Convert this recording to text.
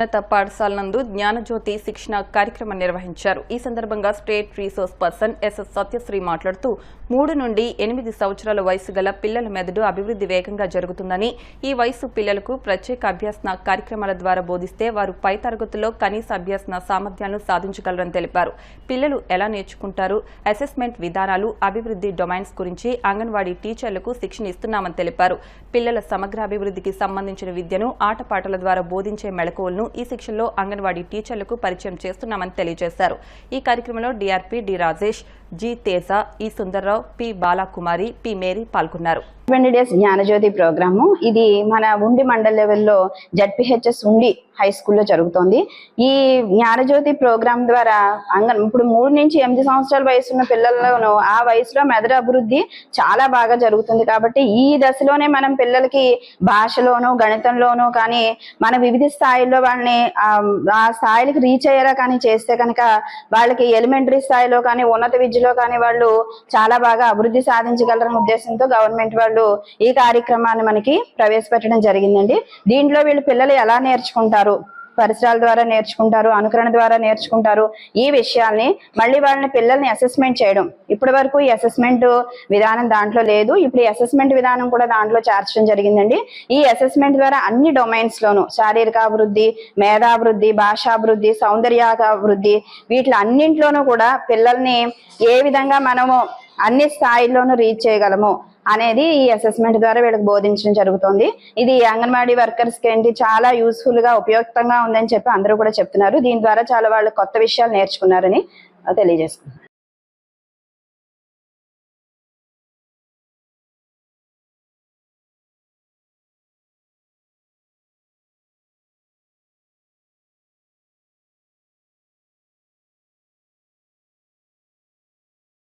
ఉన్నత పాఠశాల నందు జ్ఞానజ్యోతి శిక్షణ కార్యక్రమం నిర్వహించారు. ఈ సందర్భంగా state resource person SS Satyasri మాట్లాడుతూ 3 నుండి 8 సంవత్సరాల వయసు గల పిల్లల మెదడు అభివృద్ధి వేగంగా జరుగుతుందని, ఈ వయసు పిల్లలకు ప్రత్యేక అభ్యాసన కార్యక్రమాల ద్వారా బోధిస్తే వారు పై తరగతుల్లో కనీస అభ్యాసన సామర్థ్యాలను సాధించగలరని తెలిపారు. పిల్లలు ఎలా నేర్చుకుంటారు, అసెస్మెంట్ విధానాలు, అభివృద్ధి డొమైన్స్ గురించి అంగన్వాడీ టీచర్లకు శిక్షణ ఇస్తున్నామని తెలిపారు. పిల్లల సమగ్ర అభివృద్ధికి సంబంధించిన విద్యను ఆటపాటల ద్వారా బోధించే మెళకువలను ఈ శిక్షణలో అంగన్వాడీ టీచర్లకు పరిచయం చేస్తున్నామని తెలియజేశారు. ఈ కార్యక్రమంలో DRP D Rajesh, G Teja, E Sundarrao, P Balakumari, P Mary పాల్గొన్నారు. 20 డేస్ జ్ఞానజ్యోతి ప్రోగ్రాము ఇది మన ఉండి మండల్ లెవెల్లో జడ్పిహెచ్ఎస్ ఉండి హై స్కూల్లో జరుగుతోంది. ఈ జ్ఞానజ్యోతి ప్రోగ్రాం ద్వారా ఇప్పుడు 3 నుంచి 8 సంవత్సరాల వయసు ఉన్న పిల్లల్లోనూ ఆ వయసులో మెదడు అభివృద్ధి చాలా బాగా జరుగుతుంది. కాబట్టి ఈ దశలోనే మనం పిల్లలకి భాషలోనూ గణితంలోనూ కానీ మన వివిధ స్థాయిల్లో వాళ్ళని ఆ స్థాయిలకు రీచ్ అయ్యేలా కానీ చేస్తే కనుక వాళ్ళకి ఎలిమెంటరీ స్థాయిలో కానీ ఉన్నత విద్యలో కానీ వాళ్ళు చాలా బాగా అభివృద్ధి సాధించగలరనే ఉద్దేశంతో గవర్నమెంట్ వాళ్ళు ఈ కార్యక్రమాన్ని మనకి ప్రవేశపెట్టడం జరిగిందండి. దీంట్లో వీళ్ళు పిల్లలు ఎలా నేర్చుకుంటారు, పరిసరాల ద్వారా నేర్చుకుంటారు, అనుకరణ ద్వారా నేర్చుకుంటారు, ఈ విషయాల్ని మళ్ళీ వాళ్ళని పిల్లల్ని అసెస్మెంట్ చేయడం. ఇప్పటి వరకు ఈ అసెస్మెంట్ విధానం దాంట్లో లేదు. ఇప్పుడు ఈ అసెస్మెంట్ విధానం కూడా దాంట్లో చేర్చడం జరిగిందండి. ఈ అసెస్మెంట్ ద్వారా అన్ని డొమైన్స్ లోను శారీరక అభివృద్ధి, మేధాభివృద్ధి, భాషాభివృద్ధి, సౌందర్యాభివృద్ధి వీటి అన్నింటిలోనూ కూడా పిల్లల్ని ఏ విధంగా మనము అన్ని స్థాయిల్లోనూ రీచ్ చేయగలము అనేది ఈ అసెస్మెంట్ ద్వారా వీళ్ళకి బోధించడం జరుగుతుంది. ఇది అంగన్వాడీ వర్కర్స్ కి ఏంటి చాలా యూస్ఫుల్ గా ఉపయుక్తంగా ఉందని చెప్పి అందరూ కూడా చెప్తున్నారు. దీని ద్వారా చాలా వాళ్ళు కొత్త విషయాలు నేర్చుకున్నారని తెలియజేసుకున్నారు.